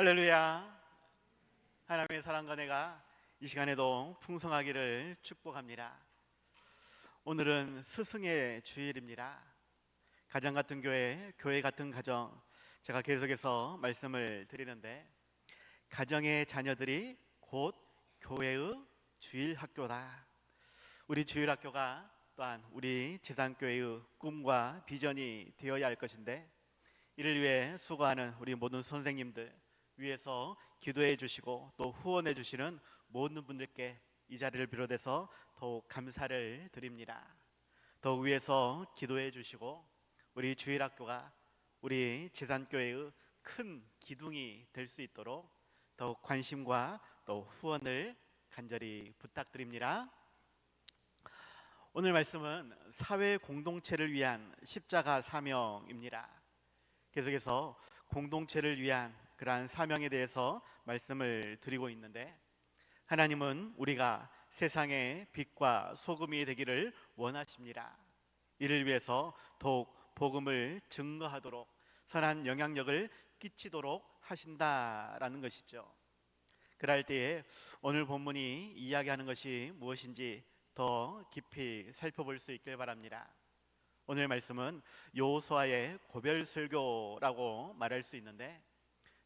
할렐루야. 하나님의 사랑과 내가 이 시간에도 풍성하기를 축복합니다. 오늘은 스승의 주일입니다. 가정 같은 교회, 교회 같은 가정, 제가 계속해서 말씀을 드리는데, 가정의 자녀들이 곧 교회의 주일 학교다. 우리 주일 학교가 또한 우리 지상교회의 꿈과 비전이 되어야 할 것인데, 이를 위해 수고하는 우리 모든 선생님들 위해서 기도해 주시고 또 후원해 주시는 모든 분들께 이 자리를 비롯해서 더욱 감사를 드립니다. 더욱 위해서 기도해 주시고 우리 주일학교가 우리 지산교회의 큰 기둥이 될 수 있도록 더욱 관심과 또 후원을 간절히 부탁드립니다. 오늘 말씀은 사회 공동체를 위한 십자가 사명입니다. 계속해서 공동체를 위한 그러한 사명에 대해서 말씀을 드리고 있는데, 하나님은 우리가 세상의 빛과 소금이 되기를 원하십니다. 이를 위해서 더욱 복음을 증거하도록 선한 영향력을 끼치도록 하신다라는 것이죠. 그럴 때에 오늘 본문이 이야기하는 것이 무엇인지 더 깊이 살펴볼 수 있길 바랍니다. 오늘 말씀은 여호수아의 고별 설교라고 말할 수 있는데,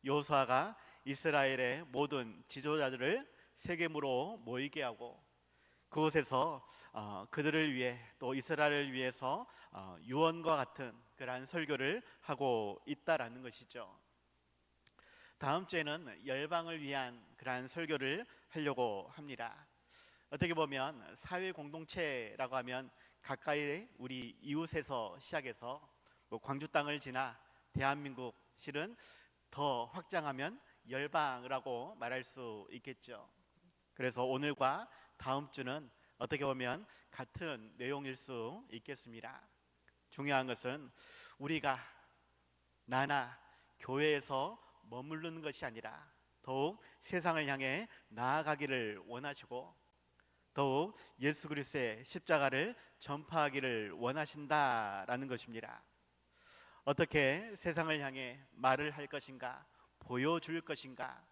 여호수아가 이스라엘의 모든 지도자들을 세겜으로 모이게 하고 그곳에서 그들을 위해 또 이스라엘을 위해서 유언과 같은 그러한 설교를 하고 있다라는 것이죠. 다음 주에는 열방을 위한 그러한 설교를 하려고 합니다. 어떻게 보면 사회 공동체라고 하면 가까이 우리 이웃에서 시작해서 광주 땅을 지나 대한민국, 실은 더 확장하면 열방이라고 말할 수 있겠죠. 그래서 오늘과 다음 주는 어떻게 보면 같은 내용일 수 있겠습니다. 중요한 것은 우리가 나나 교회에서 머무르는 것이 아니라 더욱 세상을 향해 나아가기를 원하시고 더욱 예수 그리스도의 십자가를 전파하기를 원하신다라는 것입니다. 어떻게 세상을 향해 말을 할 것인가, 보여줄 것인가,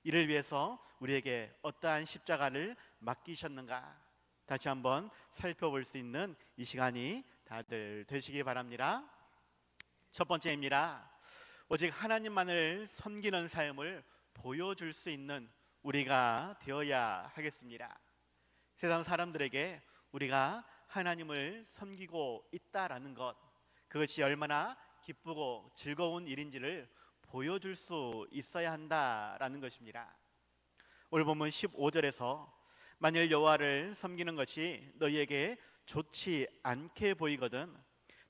이를 위해서 우리에게 어떠한 십자가를 맡기셨는가, 다시 한번 살펴볼 수 있는 이 시간이 다들 되시기 바랍니다. 첫 번째입니다. 오직 하나님만을 섬기는 삶을 보여줄 수 있는 우리가 되어야 하겠습니다. 세상 사람들에게 우리가 하나님을 섬기고 있다라는 것, 그것이 얼마나 기쁘고 즐거운 일인지를 보여줄 수 있어야 한다라는 것입니다. 오늘 보면 15절에서 만일 여호와를 섬기는 것이 너희에게 좋지 않게 보이거든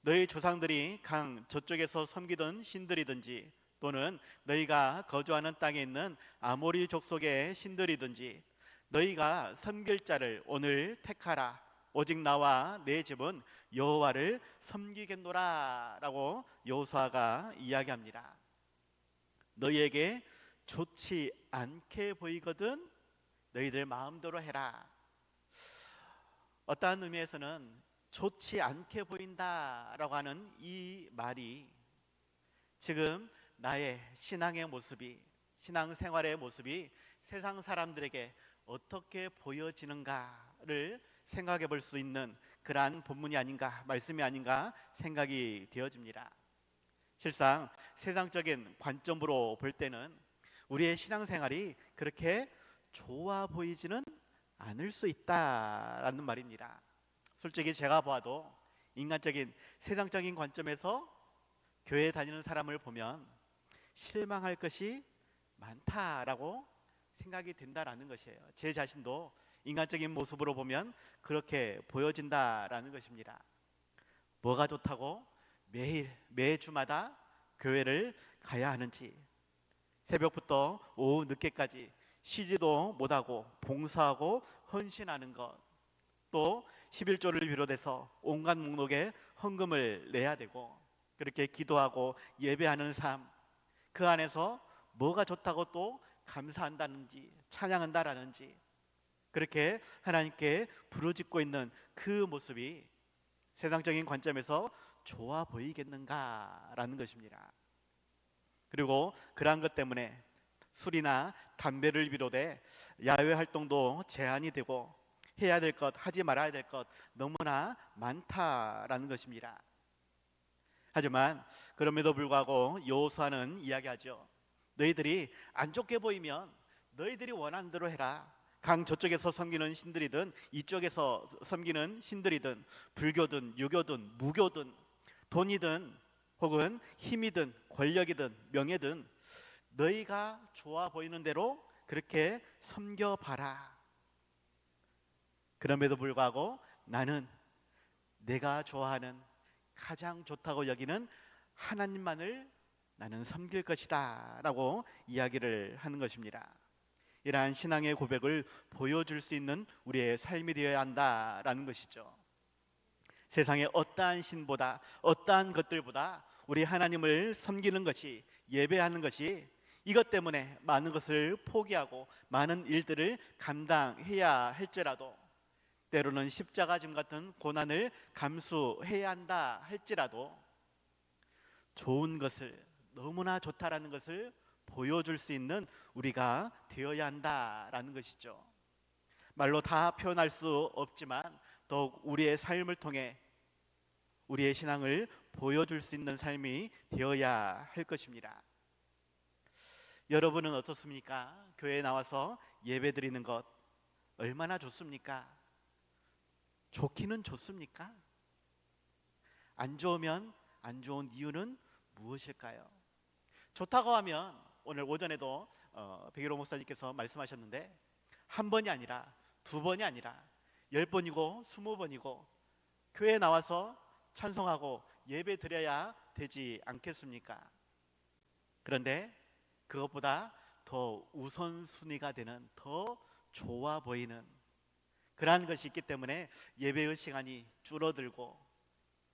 너희 조상들이 강 저쪽에서 섬기던 신들이든지 또는 너희가 거주하는 땅에 있는 아모리 족속의 신들이든지 너희가 섬길 자를 오늘 택하라. 오직 나와 내 집은 여호와를 섬기겠노라 라고 여호수아가 이야기합니다. 너희에게 좋지 않게 보이거든 너희들 마음대로 해라. 어떠한 의미에서는 좋지 않게 보인다라고 하는 이 말이 지금 나의 신앙의 모습이, 신앙생활의 모습이 세상 사람들에게 어떻게 보여지는가를 생각해 볼 수 있는 그러한 본문이 아닌가, 말씀이 아닌가 생각이 되어집니다. 실상 세상적인 관점으로 볼 때는 우리의 신앙생활이 그렇게 좋아 보이지는 않을 수 있다라는 말입니다. 솔직히 제가 봐도 인간적인 세상적인 관점에서 교회 다니는 사람을 보면 실망할 것이 많다라고 생각이 된다라는 것이에요. 제 자신도 인간적인 모습으로 보면 그렇게 보여진다라는 것입니다. 뭐가 좋다고 매일 매주마다 교회를 가야 하는지, 새벽부터 오후 늦게까지 쉬지도 못하고 봉사하고 헌신하는 것, 또 11조를 비롯해서 온갖 목록에 헌금을 내야 되고 그렇게 기도하고 예배하는 삶, 그 안에서 뭐가 좋다고 또 감사한다는지 찬양한다라는지 그렇게 하나님께 부르짖고 있는 그 모습이 세상적인 관점에서 좋아 보이겠는가라는 것입니다. 그리고 그러한 것 때문에 술이나 담배를 비롯해 야외 활동도 제한이 되고 해야 될 것, 하지 말아야 될 것 너무나 많다라는 것입니다. 하지만 그럼에도 불구하고 여호수아는 이야기하죠. 너희들이 안 좋게 보이면 너희들이 원하는 대로 해라. 강 저쪽에서 섬기는 신들이든 이쪽에서 섬기는 신들이든 불교든 유교든 무교든 돈이든 혹은 힘이든 권력이든 명예든 너희가 좋아 보이는 대로 그렇게 섬겨봐라. 그럼에도 불구하고 나는 내가 좋아하는 가장 좋다고 여기는 하나님만을 나는 섬길 것이다 라고 이야기를 하는 것입니다. 이러한 신앙의 고백을 보여줄 수 있는 우리의 삶이 되어야 한다라는 것이죠. 세상의 어떠한 신보다 어떠한 것들보다 우리 하나님을 섬기는 것이, 예배하는 것이, 이것 때문에 많은 것을 포기하고 많은 일들을 감당해야 할지라도, 때로는 십자가짐 같은 고난을 감수해야 한다 할지라도 좋은 것을, 너무나 좋다라는 것을 보여줄 수 있는 우리가 되어야 한다라는 것이죠. 말로 다 표현할 수 없지만 더욱 우리의 삶을 통해 우리의 신앙을 보여줄 수 있는 삶이 되어야 할 것입니다. 여러분은 어떻습니까? 교회에 나와서 예배 드리는 것 얼마나 좋습니까? 좋기는 좋습니까? 안 좋으면 안 좋은 이유는 무엇일까요? 좋다고 하면 오늘 오전에도 백일호 목사님께서 말씀하셨는데 한 번이 아니라 두 번이 아니라 10번이고 20번이고 교회에 나와서 찬송하고 예배 드려야 되지 않겠습니까? 그런데 그것보다 더 우선순위가 되는, 더 좋아 보이는 그러한 것이 있기 때문에 예배의 시간이 줄어들고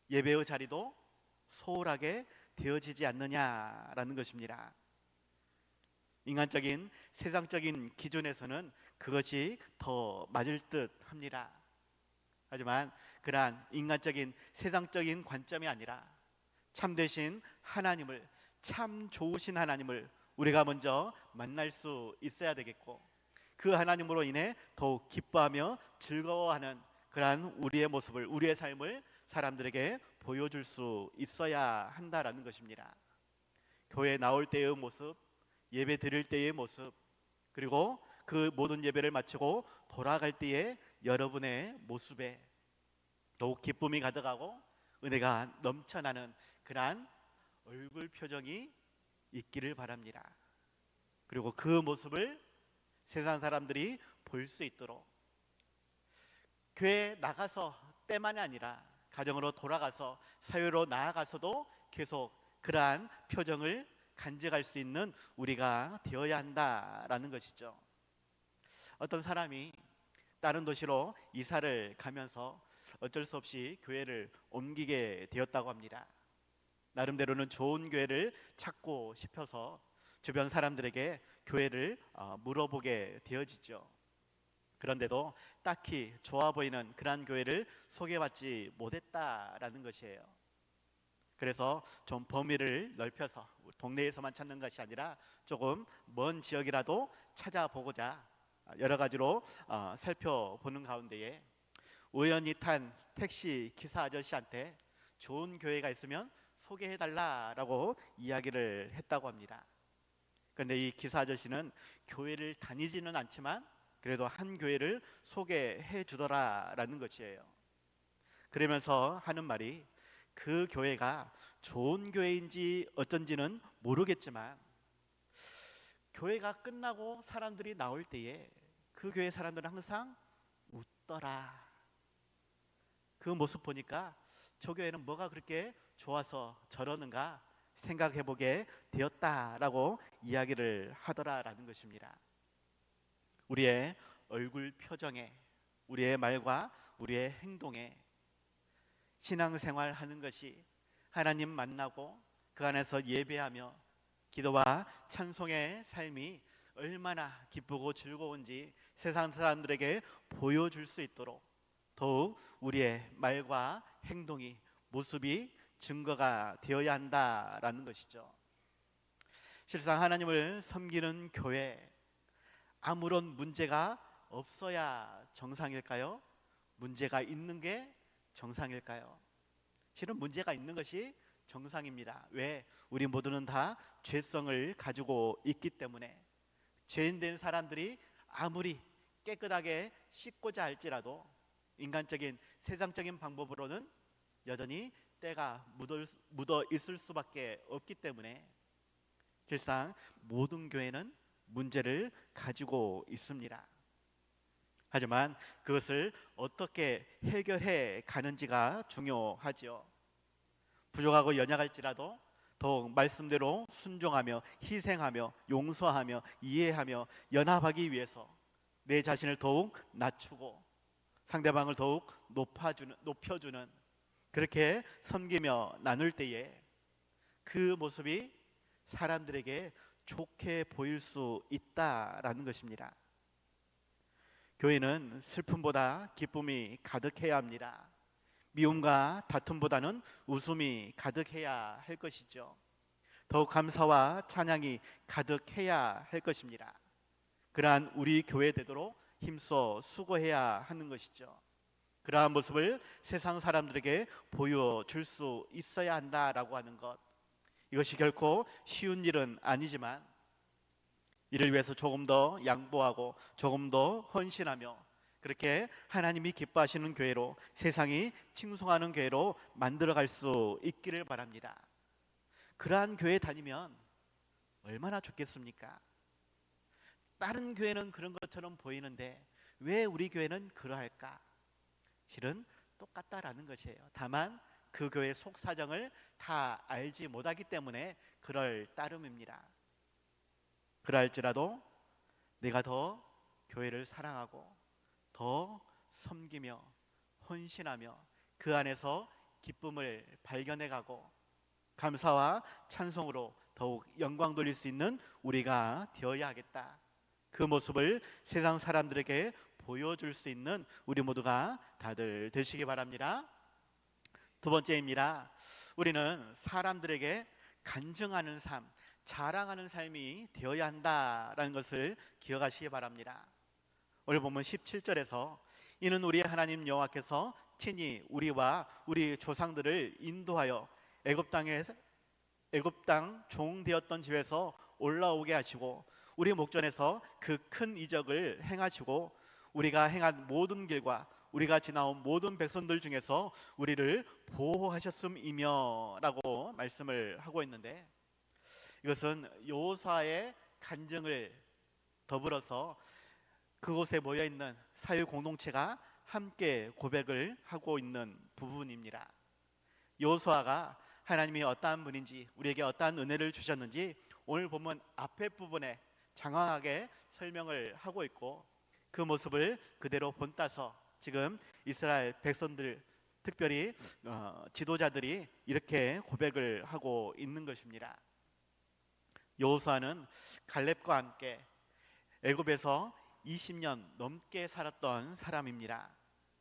예배의 자리도 소홀하게 되어지지 않느냐라는 것입니다. 인간적인 세상적인 기준에서는 그것이 더 맞을 듯 합니다. 하지만 그러한 인간적인 세상적인 관점이 아니라 참되신 하나님을, 참 좋으신 하나님을 우리가 먼저 만날 수 있어야 되겠고, 그 하나님으로 인해 더욱 기뻐하며 즐거워하는 그러한 우리의 모습을, 우리의 삶을 사람들에게 보여줄 수 있어야 한다라는 것입니다. 교회에 나올 때의 모습, 예배 드릴 때의 모습, 그리고 그 모든 예배를 마치고 돌아갈 때의 여러분의 모습에 더욱 기쁨이 가득하고 은혜가 넘쳐나는 그러한 얼굴 표정이 있기를 바랍니다. 그리고 그 모습을 세상 사람들이 볼 수 있도록 교회에 나가서 때만이 아니라 가정으로 돌아가서 사회로 나아가서도 계속 그러한 표정을 간직할 수 있는 우리가 되어야 한다라는 것이죠. 어떤 사람이 다른 도시로 이사를 가면서 어쩔 수 없이 교회를 옮기게 되었다고 합니다. 나름대로는 좋은 교회를 찾고 싶어서 주변 사람들에게 교회를 물어보게 되어지죠. 그런데도 딱히 좋아 보이는 그러한 교회를 소개받지 못했다라는 것이에요. 그래서 좀 범위를 넓혀서 동네에서만 찾는 것이 아니라 조금 먼 지역이라도 찾아보고자 여러 가지로 살펴보는 가운데에 우연히 탄 택시 기사 아저씨한테 좋은 교회가 있으면 소개해달라라고 이야기를 했다고 합니다. 그런데 이 기사 아저씨는 교회를 다니지는 않지만 그래도 한 교회를 소개해 주더라라는 것이에요. 그러면서 하는 말이 그 교회가 좋은 교회인지 어쩐지는 모르겠지만 교회가 끝나고 사람들이 나올 때에 그 교회 사람들은 항상 웃더라. 그 모습 보니까 저 교회는 뭐가 그렇게 좋아서 저러는가 생각해보게 되었다라고 이야기를 하더라라는 것입니다. 우리의 얼굴 표정에, 우리의 말과 우리의 행동에 신앙생활 하는 것이 하나님 만나고 그 안에서 예배하며 기도와 찬송의 삶이 얼마나 기쁘고 즐거운지 세상 사람들에게 보여줄 수 있도록 더욱 우리의 말과 행동이, 모습이 증거가 되어야 한다라는 것이죠. 실상 하나님을 섬기는 교회, 아무런 문제가 없어야 정상일까요? 문제가 있는 게 정상일까요? 실은 문제가 있는 것이 정상입니다. 왜? 우리 모두는 다 죄성을 가지고 있기 때문에. 죄인된 사람들이 아무리 깨끗하게 씻고자 할지라도 인간적인 세상적인 방법으로는 여전히 때가 묻어 있을 수밖에 없기 때문에 실상 모든 교회는 문제를 가지고 있습니다. 하지만 그것을 어떻게 해결해 가는지가 중요하지요. 부족하고 연약할지라도 더욱 말씀대로 순종하며 희생하며 용서하며 이해하며 연합하기 위해서 내 자신을 더욱 낮추고 상대방을 더욱 높여주는 그렇게 섬기며 나눌 때에 그 모습이 사람들에게 좋게 보일 수 있다라는 것입니다. 교회는 슬픔보다 기쁨이 가득해야 합니다. 미움과 다툼보다는 웃음이 가득해야 할 것이죠. 더욱 감사와 찬양이 가득해야 할 것입니다. 그러한 우리 교회 되도록 힘써 수고해야 하는 것이죠. 그러한 모습을 세상 사람들에게 보여줄 수 있어야 한다라고 하는 것, 이것이 결코 쉬운 일은 아니지만 이를 위해서 조금 더 양보하고 조금 더 헌신하며 그렇게 하나님이 기뻐하시는 교회로, 세상이 칭송하는 교회로 만들어갈 수 있기를 바랍니다. 그러한 교회 다니면 얼마나 좋겠습니까? 다른 교회는 그런 것처럼 보이는데 왜 우리 교회는 그러할까? 실은 똑같다라는 것이에요. 다만 그 교회의 속사정을 다 알지 못하기 때문에 그럴 따름입니다. 그러할지라도 내가 더 교회를 사랑하고 더 섬기며 헌신하며 그 안에서 기쁨을 발견해가고 감사와 찬송으로 더욱 영광 돌릴 수 있는 우리가 되어야 하겠다. 그 모습을 세상 사람들에게 보여줄 수 있는 우리 모두가 다들 되시기 바랍니다. 두 번째입니다. 우리는 사람들에게 간증하는 삶, 자랑하는 삶이 되어야 한다라는 것을 기억하시기 바랍니다. 오늘 보면 17절에서 이는 우리 하나님 여호와께서 친히 우리와 우리 조상들을 인도하여 애굽 땅 종 되었던 집에서 올라오게 하시고 우리 목전에서 그 큰 이적을 행하시고 우리가 행한 모든 길과 우리가 지나온 모든 백성들 중에서 우리를 보호하셨음이며 라고 말씀을 하고 있는데, 이것은 여호수아의 간증을 더불어서 그곳에 모여있는 사회 공동체가 함께 고백을 하고 있는 부분입니다. 여호수아가 하나님이 어떠한 분인지, 우리에게 어떠한 은혜를 주셨는지 오늘 보면 앞에 부분에 장황하게 설명을 하고 있고, 그 모습을 그대로 본따서 지금 이스라엘 백성들, 특별히 지도자들이 이렇게 고백을 하고 있는 것입니다. 여호수아는 갈렙과 함께 애굽에서 20년 넘게 살았던 사람입니다.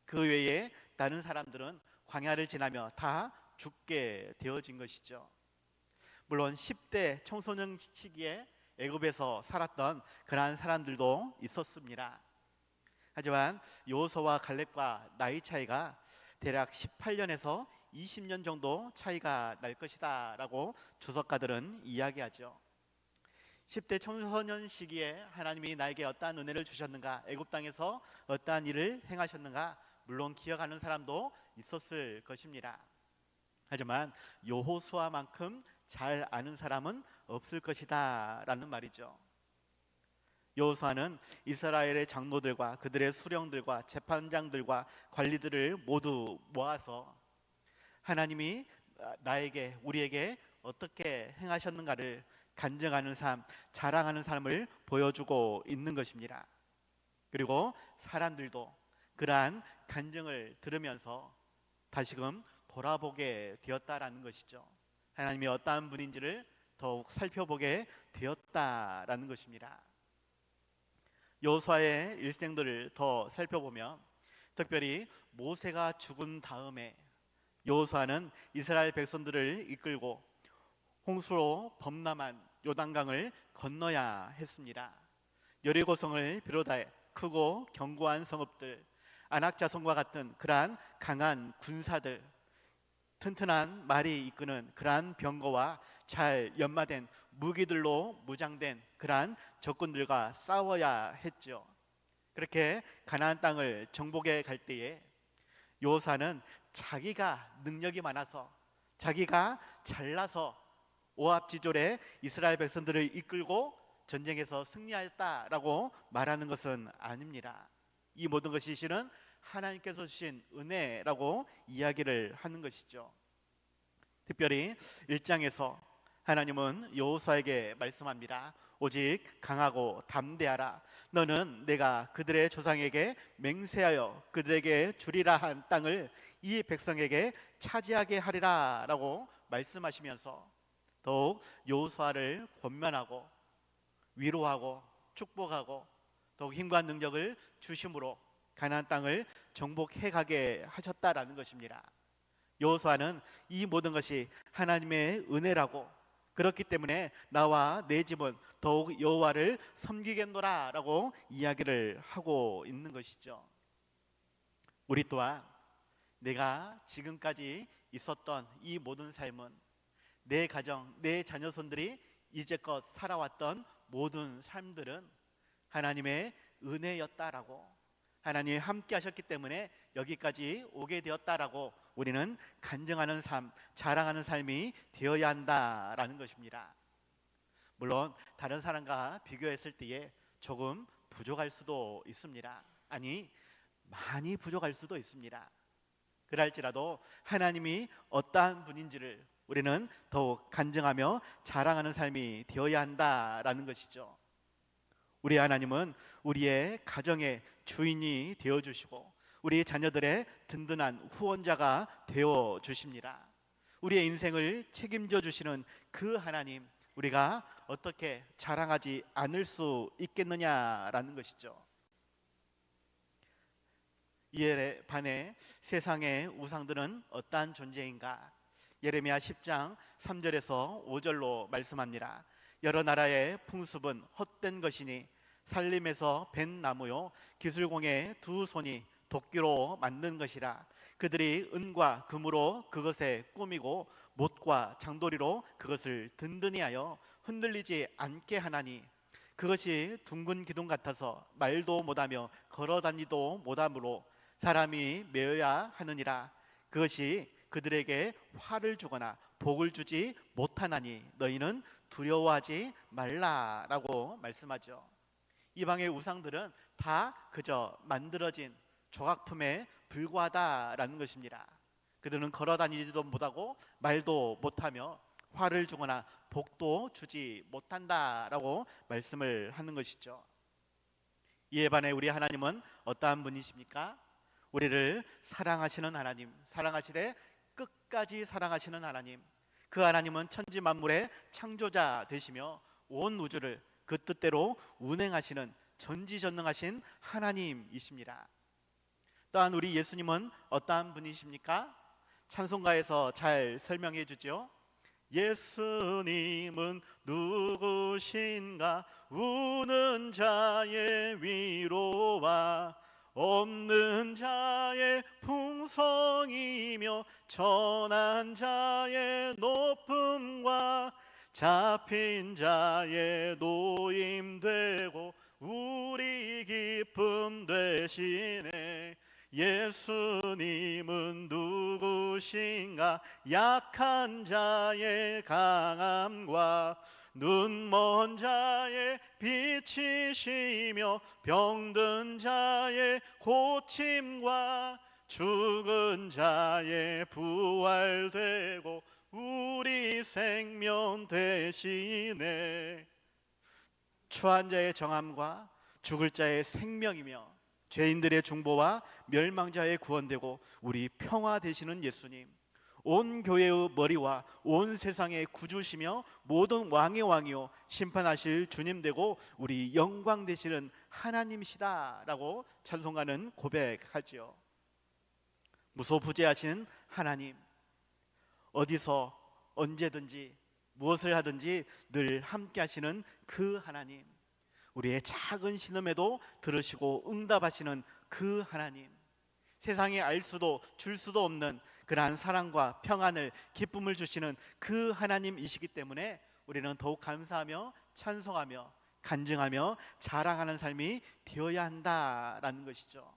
그 외에 다른 사람들은 광야를 지나며 다 죽게 되어진 것이죠. 물론 10대 청소년 시기에 애굽에서 살았던 그러한 사람들도 있었습니다. 하지만 여호수아와 갈렙과 나이 차이가 대략 18년에서 20년 정도 차이가 날 것이다 라고 주석가들은 이야기하죠. 10대 청소년 시기에 하나님이 나에게 어떠한 은혜를 주셨는가, 애굽 땅에서 어떠한 일을 행하셨는가, 물론 기억하는 사람도 있었을 것입니다. 하지만 여호수아만큼 잘 아는 사람은 없을 것이다 라는 말이죠. 여호수아는 이스라엘의 장로들과 그들의 수령들과 재판장들과 관리들을 모두 모아서 하나님이 나에게, 우리에게 어떻게 행하셨는가를 간증하는 삶, 자랑하는 삶을 보여주고 있는 것입니다. 그리고 사람들도 그러한 간증을 들으면서 다시금 돌아보게 되었다라는 것이죠. 하나님이 어떠한 분인지를 더욱 살펴보게 되었다라는 것입니다. 여호수아의 일생들을 더 살펴보면 특별히 모세가 죽은 다음에 여호수아는 이스라엘 백성들을 이끌고 홍수로 범람한 요단강을 건너야 했습니다. 여리고성을 비롯해 크고 견고한 성읍들, 안악자성과 같은 그러한 강한 군사들, 튼튼한 말이 이끄는 그러한 병거와 잘 연마된 무기들로 무장된 그러한 적군들과 싸워야 했죠. 그렇게 가나안 땅을 정복해 갈 때에 여호수아는 자기가 능력이 많아서, 자기가 잘나서 오합지졸에 이스라엘 백성들을 이끌고 전쟁에서 승리하였다라고 말하는 것은 아닙니다. 이 모든 것이 실은 하나님께서 주신 은혜라고 이야기를 하는 것이죠. 특별히 1장에서 하나님은 여호수아에게 말씀합니다. 오직 강하고 담대하라. 너는 내가 그들의 조상에게 맹세하여 그들에게 주리라 한 땅을 이 백성에게 차지하게 하리라 라고 말씀하시면서 더욱 여호수아를 권면하고 위로하고 축복하고 더욱 힘과 능력을 주심으로 가나안 땅을 정복해 가게 하셨다라는 것입니다. 여호수아는 이 모든 것이 하나님의 은혜라고, 그렇기 때문에 나와 내 집은 더욱 여호와를 섬기겠노라라고 이야기를 하고 있는 것이죠. 우리 또한 내가 지금까지 있었던 이 모든 삶은 내 가정, 내 자녀손들이 이제껏 살아왔던 모든 삶들은 하나님의 은혜였다라고, 하나님이 함께 하셨기 때문에 여기까지 오게 되었다라고 우리는 간증하는 삶, 자랑하는 삶이 되어야 한다라는 것입니다. 물론 다른 사람과 비교했을 때에 조금 부족할 수도 있습니다. 아니, 많이 부족할 수도 있습니다. 그럴지라도 하나님이 어떠한 분인지를 우리는 더욱 간증하며 자랑하는 삶이 되어야 한다라는 것이죠. 우리 하나님은 우리의 가정의 주인이 되어주시고 우리 자녀들의 든든한 후원자가 되어주십니다. 우리의 인생을 책임져 주시는 그 하나님, 우리가 어떻게 자랑하지 않을 수 있겠느냐라는 것이죠. 이에 반해 세상의 우상들은 어떠한 존재인가? 예레미야 10장 3절에서 5절로 말씀합니다. 여러 나라의 풍습은 헛된 것이니 산림에서 벤 나무요 기술공의 두 손이 도끼로 만든 것이라. 그들이 은과 금으로 그것에 꾸미고 못과 장도리로 그것을 든든히 하여 흔들리지 않게 하나니 그것이 둥근 기둥 같아서 말도 못하며 걸어다니도 못하므로 사람이 메어야 하느니라. 그것이 그들에게 화를 주거나 복을 주지 못하나니 너희는 두려워하지 말라라고 말씀하죠. 이방의 우상들은 다 그저 만들어진 조각품에 불과하다라는 것입니다. 그들은 걸어다니지도 못하고 말도 못하며 화를 주거나 복도 주지 못한다라고 말씀을 하는 것이죠. 이에 반해 우리 하나님은 어떠한 분이십니까? 우리를 사랑하시는 하나님, 사랑하시되 끝까지 사랑하시는 하나님, 그 하나님은 천지 만물의 창조자 되시며 온 우주를 그 뜻대로 운행하시는 전지전능하신 하나님이십니다. 또한 우리 예수님은 어떠한 분이십니까? 찬송가에서 잘 설명해 주죠. 예수님은 누구신가? 우는 자의 위로와 없는 자의 풍성이며 천한 자의 높음과 잡힌 자의 노임되고 우리 기쁨 되시네. 예수님은 누구신가? 약한 자의 강함과 눈먼 자의 빛이시며 병든 자의 고침과 죽은 자의 부활되고 우리 생명 되시네. 추한 자의 정함과 죽을 자의 생명이며 죄인들의 중보와 멸망자의 구원되고 우리 평화 되시는 예수님, 온 교회의 머리와 온 세상의 구주시며 모든 왕의 왕이요 심판하실 주님 되고 우리 영광 되시는 하나님이시다라고 찬송가는 고백하지요. 무소부재하신 하나님, 어디서 언제든지 무엇을 하든지 늘 함께 하시는 그 하나님, 우리의 작은 신음에도 들으시고 응답하시는 그 하나님, 세상에 알 수도 줄 수도 없는 그러한 사랑과 평안을, 기쁨을 주시는 그 하나님이시기 때문에 우리는 더욱 감사하며 찬송하며 간증하며 자랑하는 삶이 되어야 한다라는 것이죠.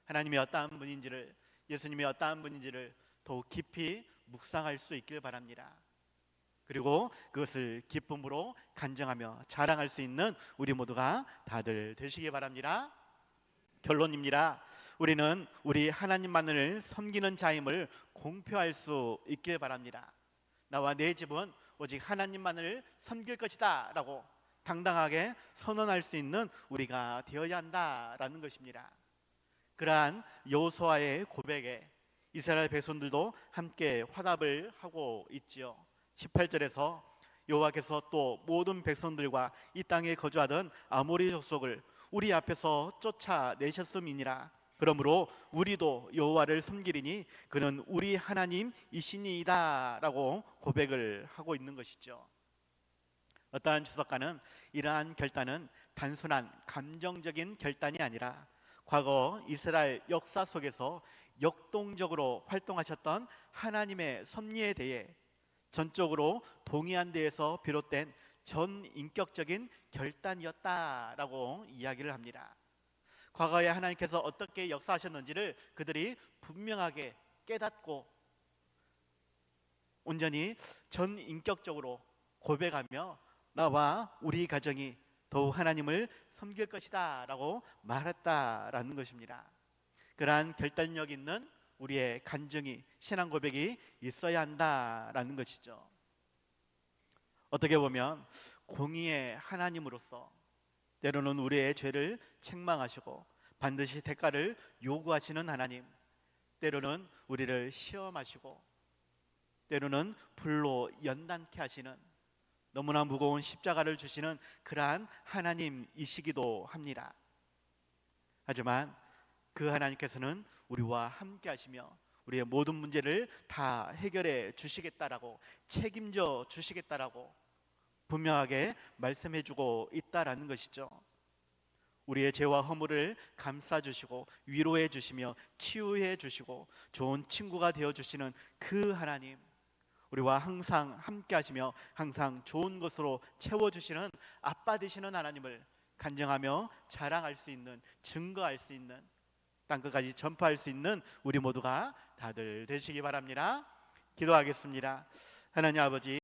하나님이 어떠한 분인지를, 예수님이 어떠한 분인지를 더욱 깊이 묵상할 수 있길 바랍니다. 그리고 그것을 기쁨으로 간증하며 자랑할 수 있는 우리 모두가 다들 되시기 바랍니다. 결론입니다. 우리는 우리 하나님만을 섬기는 자임을 공표할 수 있길 바랍니다. 나와 내 집은 오직 하나님만을 섬길 것이다 라고 당당하게 선언할 수 있는 우리가 되어야 한다라는 것입니다. 그러한 여호수아의 고백에 이스라엘 백성들도 함께 화답을 하고 있지요. 18절에서 여호와께서 또 모든 백성들과 이 땅에 거주하던 아모리 족속을 우리 앞에서 쫓아내셨음이니라. 그러므로 우리도 여호와를 섬기리니 그는 우리 하나님이시니이다 라고 고백을 하고 있는 것이죠. 어떠한 주석가는 이러한 결단은 단순한 감정적인 결단이 아니라 과거 이스라엘 역사 속에서 역동적으로 활동하셨던 하나님의 섭리에 대해 전적으로 동의한 데에서 비롯된 전인격적인 결단이었다라고 이야기를 합니다. 과거에 하나님께서 어떻게 역사하셨는지를 그들이 분명하게 깨닫고 온전히 전인격적으로 고백하며 나와 우리 가정이 더욱 하나님을 섬길 것이다 라고 말했다라는 것입니다. 그러한 결단력 있는 우리의 간증이, 신앙 고백이 있어야 한다라는 것이죠. 어떻게 보면 공의의 하나님으로서 때로는 우리의 죄를 책망하시고 반드시 대가를 요구하시는 하나님, 때로는 우리를 시험하시고 때로는 불로 연단케 하시는 너무나 무거운 십자가를 주시는 그러한 하나님이시기도 합니다. 하지만 그 하나님께서는 우리와 함께 하시며 우리의 모든 문제를 다 해결해 주시겠다라고, 책임져 주시겠다라고 분명하게 말씀해 주고 있다라는 것이죠. 우리의 죄와 허물을 감싸 주시고 위로해 주시며 치유해 주시고 좋은 친구가 되어 주시는 그 하나님, 우리와 항상 함께 하시며 항상 좋은 것으로 채워주시는 아빠 되시는 하나님을 간증하며 자랑할 수 있는, 증거할 수 있는, 땅끝까지 전파할 수 있는 우리 모두가 다들 되시기 바랍니다. 기도하겠습니다. 하나님 아버지,